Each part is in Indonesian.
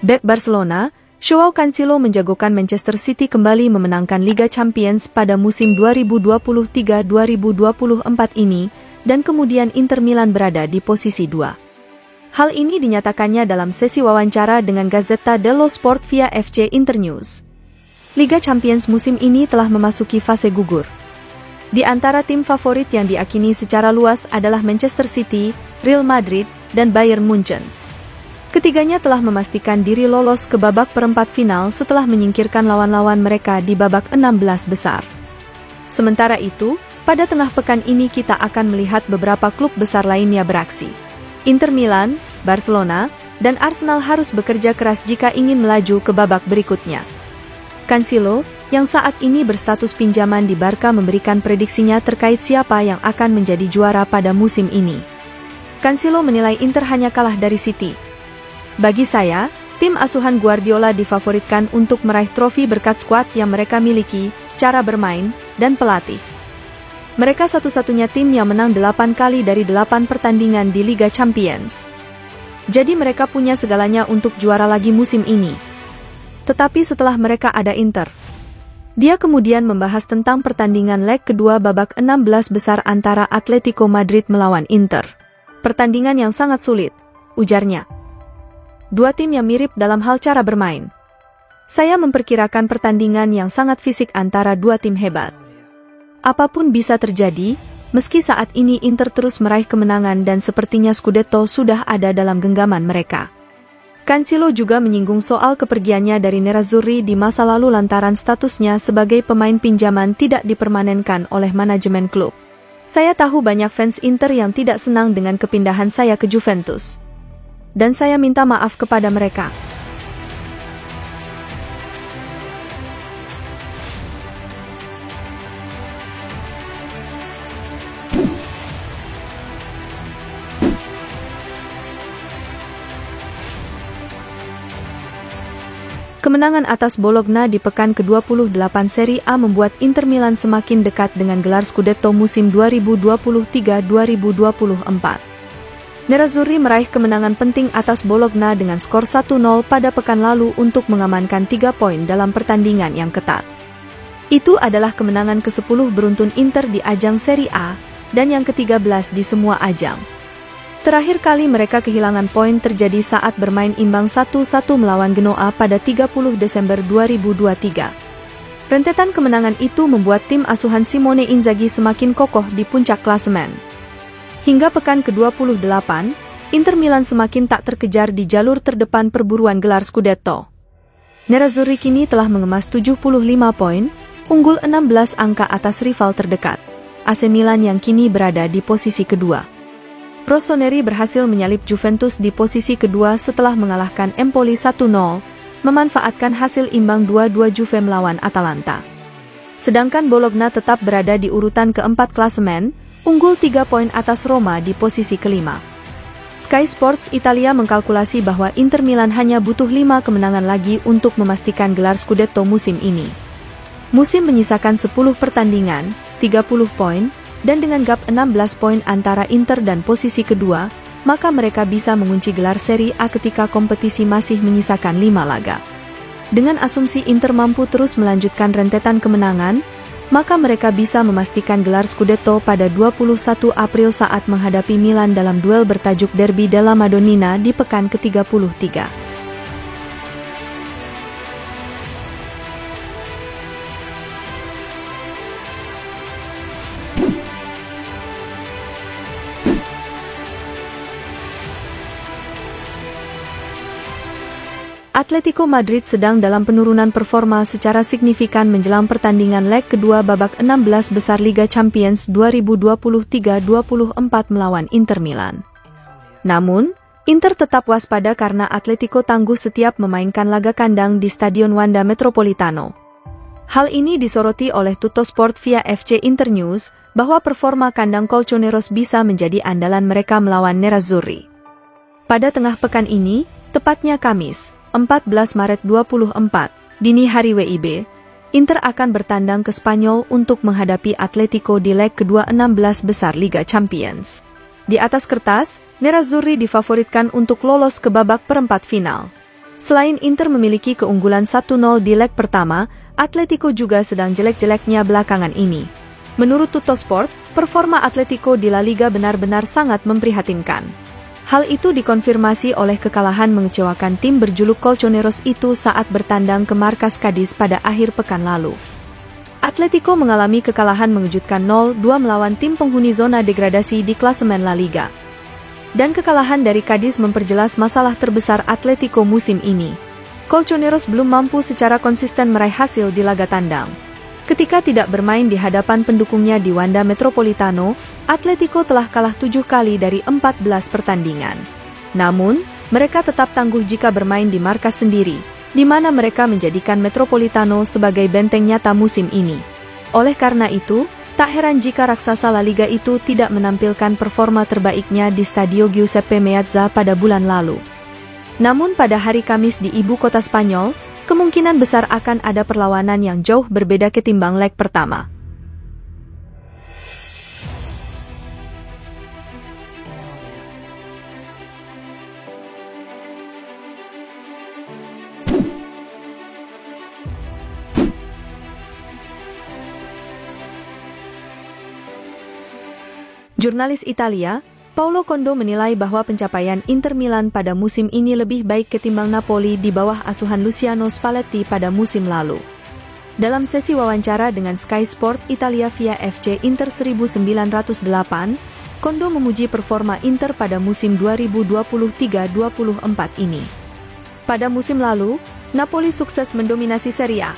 Bek Barcelona, Joao Cancelo menjagokan Manchester City kembali memenangkan Liga Champions pada musim 2023-2024 ini, dan kemudian Inter Milan berada di posisi 2. Hal ini dinyatakannya dalam sesi wawancara dengan Gazzetta dello Sport via FC Internews. Liga Champions musim ini telah memasuki fase gugur. Di antara tim favorit yang diakini secara luas adalah Manchester City, Real Madrid, dan Bayern Munchen. Ketiganya telah memastikan diri lolos ke babak perempat final setelah menyingkirkan lawan-lawan mereka di babak 16 besar. Sementara itu, pada tengah pekan ini kita akan melihat beberapa klub besar lainnya beraksi. Inter Milan, Barcelona, dan Arsenal harus bekerja keras jika ingin melaju ke babak berikutnya. Cancelo, yang saat ini berstatus pinjaman di Barca, memberikan prediksinya terkait siapa yang akan menjadi juara pada musim ini. Cancelo menilai Inter hanya kalah dari City. Bagi saya, tim asuhan Guardiola difavoritkan untuk meraih trofi berkat skuad yang mereka miliki, cara bermain, dan pelatih. Mereka satu-satunya tim yang menang 8 kali dari 8 pertandingan di Liga Champions. Jadi mereka punya segalanya untuk juara lagi musim ini. Tetapi setelah mereka ada Inter. Dia kemudian membahas tentang pertandingan leg kedua babak 16 besar antara Atletico Madrid melawan Inter. Pertandingan yang sangat sulit, ujarnya. Dua tim yang mirip dalam hal cara bermain. Saya memperkirakan pertandingan yang sangat fisik antara dua tim hebat. Apapun bisa terjadi, meski saat ini Inter terus meraih kemenangan dan sepertinya Scudetto sudah ada dalam genggaman mereka. Cancelo juga menyinggung soal kepergiannya dari Nerazzurri di masa lalu lantaran statusnya sebagai pemain pinjaman tidak dipermanenkan oleh manajemen klub. Saya tahu banyak fans Inter yang tidak senang dengan kepindahan saya ke Juventus. Dan saya minta maaf kepada mereka. Kemenangan atas Bologna di pekan ke-28 Serie A membuat Inter Milan semakin dekat dengan gelar Scudetto musim 2023-2024. Nerazzurri meraih kemenangan penting atas Bologna dengan skor 1-0 pada pekan lalu untuk mengamankan 3 poin dalam pertandingan yang ketat. Itu adalah kemenangan ke-10 beruntun Inter di ajang Serie A, dan yang ke-13 di semua ajang. Terakhir kali mereka kehilangan poin terjadi saat bermain imbang 1-1 melawan Genoa pada 30 Desember 2023. Rentetan kemenangan itu membuat tim asuhan Simone Inzaghi semakin kokoh di puncak klasemen. Hingga pekan ke-28, Inter Milan semakin tak terkejar di jalur terdepan perburuan gelar Scudetto. Nerazzurri kini telah mengemas 75 poin, unggul 16 angka atas rival terdekat, AC Milan yang kini berada di posisi kedua. Rossoneri berhasil menyalip Juventus di posisi kedua setelah mengalahkan Empoli 1-0, memanfaatkan hasil imbang 2-2 Juve melawan Atalanta. Sedangkan Bologna tetap berada di urutan keempat klasemen, unggul 3 poin atas Roma di posisi kelima. Sky Sports Italia mengkalkulasi bahwa Inter Milan hanya butuh 5 kemenangan lagi untuk memastikan gelar Scudetto musim ini. Musim menyisakan 10 pertandingan, 30 poin, dan dengan gap 16 poin antara Inter dan posisi kedua, maka mereka bisa mengunci gelar Serie A ketika kompetisi masih menyisakan 5 laga. Dengan asumsi Inter mampu terus melanjutkan rentetan kemenangan, maka mereka bisa memastikan gelar Scudetto pada 21 April saat menghadapi Milan dalam duel bertajuk Derby della Madonnina di pekan ke-33. Atletico Madrid sedang dalam penurunan performa secara signifikan menjelang pertandingan leg kedua babak 16 besar Liga Champions 2023-24 melawan Inter Milan. Namun, Inter tetap waspada karena Atletico tangguh setiap memainkan laga kandang di Stadion Wanda Metropolitano. Hal ini disoroti oleh Tuttosport via FC Internews, bahwa performa kandang Colchoneros bisa menjadi andalan mereka melawan Nerazzurri. Pada tengah pekan ini, tepatnya Kamis, 14 Maret 24, dini hari WIB, Inter akan bertandang ke Spanyol untuk menghadapi Atletico di leg kedua 16 besar Liga Champions. Di atas kertas, Nerazzurri difavoritkan untuk lolos ke babak perempat final. Selain Inter memiliki keunggulan 1-0 di leg pertama, Atletico juga sedang jelek-jeleknya belakangan ini. Menurut Tuttosport, performa Atletico di La Liga benar-benar sangat memprihatinkan. Hal itu dikonfirmasi oleh kekalahan mengecewakan tim berjuluk Colchoneros itu saat bertandang ke markas Cadiz pada akhir pekan lalu. Atletico mengalami kekalahan mengejutkan 0-2 melawan tim penghuni zona degradasi di klasemen La Liga. Dan kekalahan dari Cadiz memperjelas masalah terbesar Atletico musim ini. Colchoneros belum mampu secara konsisten meraih hasil di laga tandang. Ketika tidak bermain di hadapan pendukungnya di Wanda Metropolitano, Atletico telah kalah 7 kali dari 14 pertandingan. Namun, mereka tetap tangguh jika bermain di markas sendiri, di mana mereka menjadikan Metropolitano sebagai benteng nyata musim ini. Oleh karena itu, tak heran jika raksasa La Liga itu tidak menampilkan performa terbaiknya di Stadio Giuseppe Meazza pada bulan lalu. Namun pada hari Kamis di ibu kota Spanyol, kemungkinan besar akan ada perlawanan yang jauh berbeda ketimbang leg pertama. Jurnalis Italia, Paolo Condo menilai bahwa pencapaian Inter Milan pada musim ini lebih baik ketimbang Napoli di bawah asuhan Luciano Spalletti pada musim lalu. Dalam sesi wawancara dengan Sky Sport Italia via FC Inter 1908, Condo memuji performa Inter pada musim 2023-24 ini. Pada musim lalu, Napoli sukses mendominasi Serie A.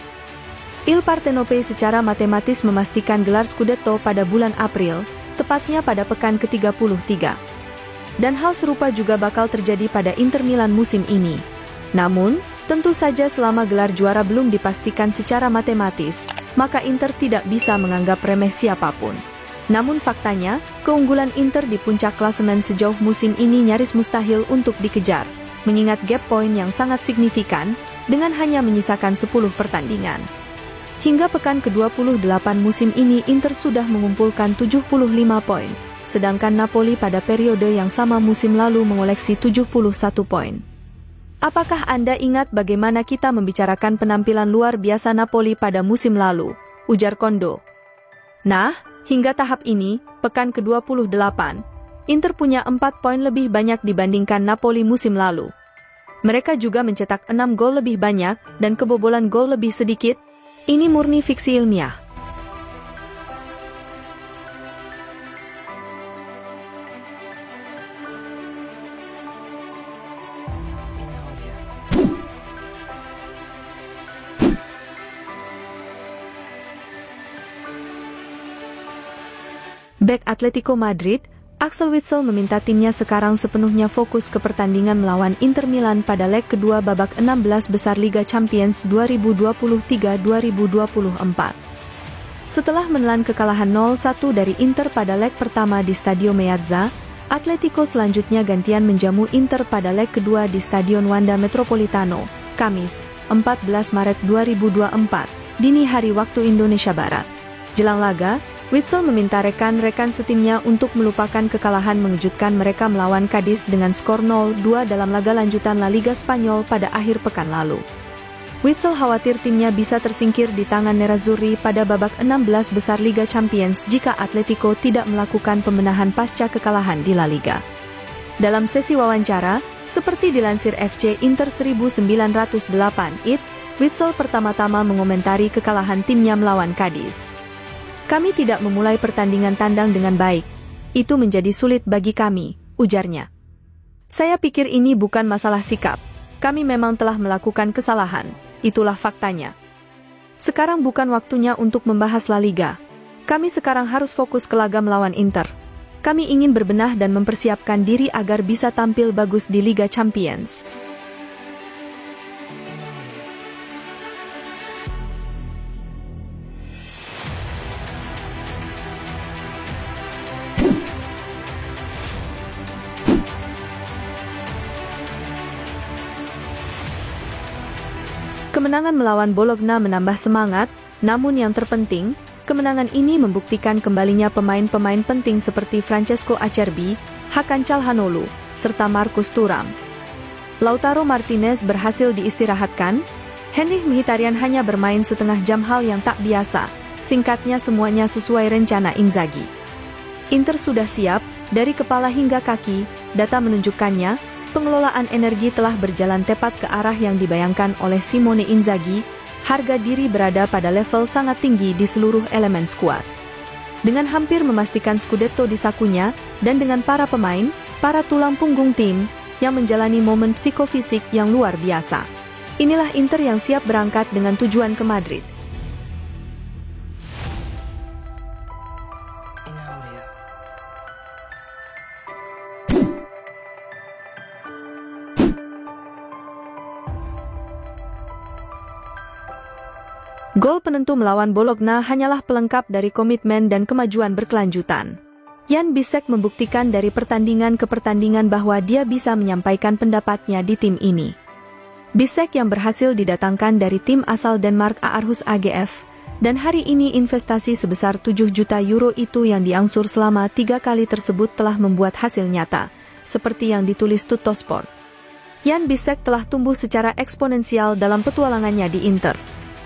Il Partenope secara matematis memastikan gelar Scudetto pada bulan April, tepatnya pada pekan ke-33. Dan hal serupa juga bakal terjadi pada Inter Milan musim ini. Namun, tentu saja selama gelar juara belum dipastikan secara matematis, maka Inter tidak bisa menganggap remeh siapapun. Namun faktanya, keunggulan Inter di puncak klasemen sejauh musim ini nyaris mustahil untuk dikejar, mengingat gap poin yang sangat signifikan, dengan hanya menyisakan 10 pertandingan. Hingga pekan ke-28 musim ini Inter sudah mengumpulkan 75 poin, sedangkan Napoli pada periode yang sama musim lalu mengoleksi 71 poin. Apakah Anda ingat bagaimana kita membicarakan penampilan luar biasa Napoli pada musim lalu? Ujar Condo. Nah, hingga tahap ini, pekan ke-28, Inter punya 4 poin lebih banyak dibandingkan Napoli musim lalu. Mereka juga mencetak 6 gol lebih banyak dan kebobolan gol lebih sedikit. Ini murni fiksi ilmiah. Bek Atletico Madrid, Axel Witsel meminta timnya sekarang sepenuhnya fokus ke pertandingan melawan Inter Milan pada leg kedua babak 16 besar Liga Champions 2023-2024. Setelah menelan kekalahan 0-1 dari Inter pada leg pertama di Stadio Meazza, Atletico selanjutnya gantian menjamu Inter pada leg kedua di Stadion Wanda Metropolitano, Kamis, 14 Maret 2024, dini hari waktu Indonesia Barat. Jelang laga, Witsel meminta rekan-rekan setimnya untuk melupakan kekalahan mengejutkan mereka melawan Cadiz dengan skor 0-2 dalam laga lanjutan La Liga Spanyol pada akhir pekan lalu. Witsel khawatir timnya bisa tersingkir di tangan Nerazzurri pada babak 16 besar Liga Champions jika Atletico tidak melakukan pembenahan pasca kekalahan di La Liga. Dalam sesi wawancara, seperti dilansir FC Inter 1908 IT, Witsel pertama-tama mengomentari kekalahan timnya melawan Cadiz. Kami tidak memulai pertandingan tandang dengan baik. Itu menjadi sulit bagi kami, ujarnya. Saya pikir ini bukan masalah sikap. Kami memang telah melakukan kesalahan. Itulah faktanya. Sekarang bukan waktunya untuk membahas La Liga. Kami sekarang harus fokus ke laga melawan Inter. Kami ingin berbenah dan mempersiapkan diri agar bisa tampil bagus di Liga Champions. Kemenangan melawan Bologna menambah semangat, namun yang terpenting, kemenangan ini membuktikan kembalinya pemain-pemain penting seperti Francesco Acerbi, Hakan Calhanoglu, serta Marcus Thuram. Lautaro Martinez berhasil diistirahatkan. Henrikh Mkhitaryan hanya bermain setengah jam, hal yang tak biasa. Singkatnya, semuanya sesuai rencana Inzaghi. Inter sudah siap, dari kepala hingga kaki. Data menunjukkannya, pengelolaan energi telah berjalan tepat ke arah yang dibayangkan oleh Simone Inzaghi. Harga diri berada pada level sangat tinggi di seluruh elemen skuad. Dengan hampir memastikan Scudetto di sakunya, dan dengan para pemain, para tulang punggung tim, yang menjalani momen psikofisik yang luar biasa. Inilah Inter yang siap berangkat dengan tujuan ke Madrid. Gol penentu melawan Bologna hanyalah pelengkap dari komitmen dan kemajuan berkelanjutan. Jan Bisek membuktikan dari pertandingan ke pertandingan bahwa dia bisa menyampaikan pendapatnya di tim ini. Bisek yang berhasil didatangkan dari tim asal Denmark Aarhus AGF, dan hari ini investasi sebesar 7 juta euro itu yang diangsur selama 3 kali tersebut telah membuat hasil nyata, seperti yang ditulis Tuttosport. Jan Bisek telah tumbuh secara eksponensial dalam petualangannya di Inter.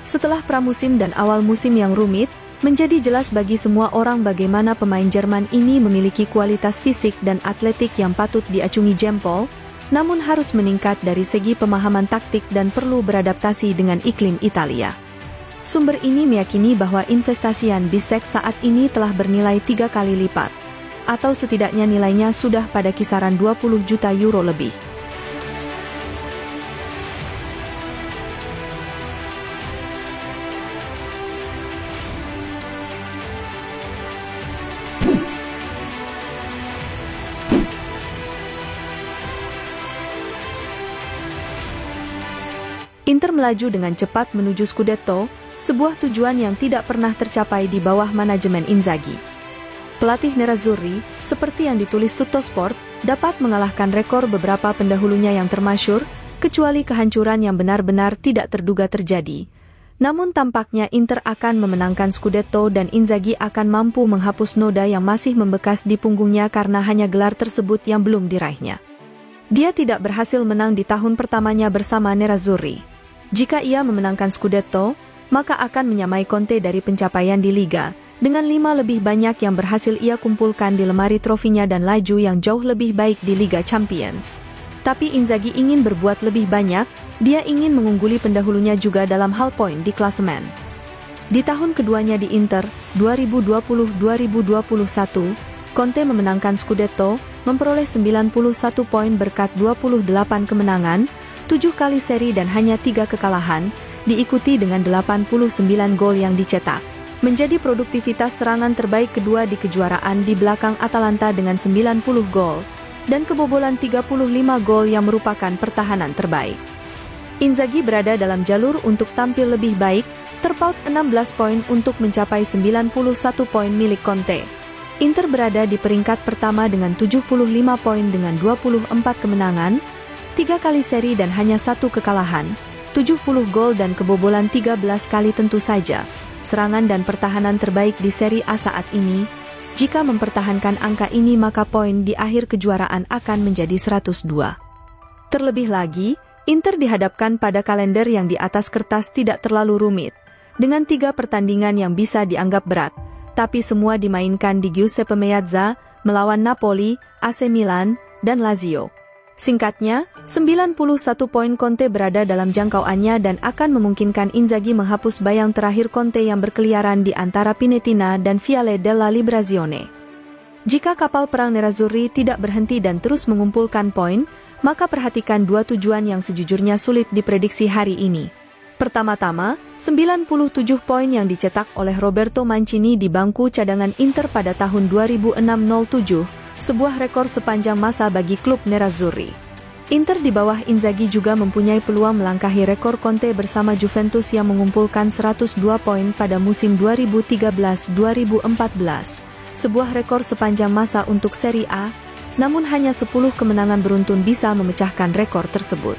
Setelah pramusim dan awal musim yang rumit, menjadi jelas bagi semua orang bagaimana pemain Jerman ini memiliki kualitas fisik dan atletik yang patut diacungi jempol, namun harus meningkat dari segi pemahaman taktik dan perlu beradaptasi dengan iklim Italia. Sumber ini meyakini bahwa investasi Jan Bisek saat ini telah bernilai 3 kali lipat, atau setidaknya nilainya sudah pada kisaran 20 juta euro lebih. Inter melaju dengan cepat menuju Scudetto, sebuah tujuan yang tidak pernah tercapai di bawah manajemen Inzaghi. Pelatih Nerazzurri, seperti yang ditulis Tuttosport, dapat mengalahkan rekor beberapa pendahulunya yang termasyhur, kecuali kehancuran yang benar-benar tidak terduga terjadi. Namun tampaknya Inter akan memenangkan Scudetto dan Inzaghi akan mampu menghapus noda yang masih membekas di punggungnya karena hanya gelar tersebut yang belum diraihnya. Dia tidak berhasil menang di tahun pertamanya bersama Nerazzurri. Jika ia memenangkan Scudetto, maka akan menyamai Conte dari pencapaian di Liga, dengan 5 lebih banyak yang berhasil ia kumpulkan di lemari trofinya dan laju yang jauh lebih baik di Liga Champions. Tapi Inzaghi ingin berbuat lebih banyak, dia ingin mengungguli pendahulunya juga dalam hal poin di klasemen. Di tahun keduanya di Inter, 2020-2021, Conte memenangkan Scudetto, memperoleh 91 poin berkat 28 kemenangan, 7 kali seri dan hanya 3 kekalahan, diikuti dengan 89 gol yang dicetak. Menjadi produktivitas serangan terbaik kedua di kejuaraan di belakang Atalanta dengan 90 gol, dan kebobolan 35 gol yang merupakan pertahanan terbaik. Inzaghi berada dalam jalur untuk tampil lebih baik, terpaut 16 poin untuk mencapai 91 poin milik Conte. Inter berada di peringkat pertama dengan 75 poin dengan 24 kemenangan, 3 kali seri dan hanya 1 kekalahan, 70 gol dan kebobolan 13 kali tentu saja. Serangan dan pertahanan terbaik di Serie A saat ini. Jika mempertahankan angka ini maka poin di akhir kejuaraan akan menjadi 102. Terlebih lagi, Inter dihadapkan pada kalender yang di atas kertas tidak terlalu rumit, dengan 3 pertandingan yang bisa dianggap berat, tapi semua dimainkan di Giuseppe Meazza, melawan Napoli, AC Milan, dan Lazio. Singkatnya, 91 poin Conte berada dalam jangkauannya dan akan memungkinkan Inzaghi menghapus bayang terakhir Conte yang berkeliaran di antara Pinetina dan Viale della Liberazione. Jika kapal perang Nerazzurri tidak berhenti dan terus mengumpulkan poin, maka perhatikan 2 tujuan yang sejujurnya sulit diprediksi hari ini. Pertama-tama, 97 poin yang dicetak oleh Roberto Mancini di bangku cadangan Inter pada tahun 2006-07, sebuah rekor sepanjang masa bagi klub Nerazzurri. Inter di bawah Inzaghi juga mempunyai peluang melangkahi rekor Conte bersama Juventus yang mengumpulkan 102 poin pada musim 2013-2014, sebuah rekor sepanjang masa untuk Serie A, namun hanya 10 kemenangan beruntun bisa memecahkan rekor tersebut.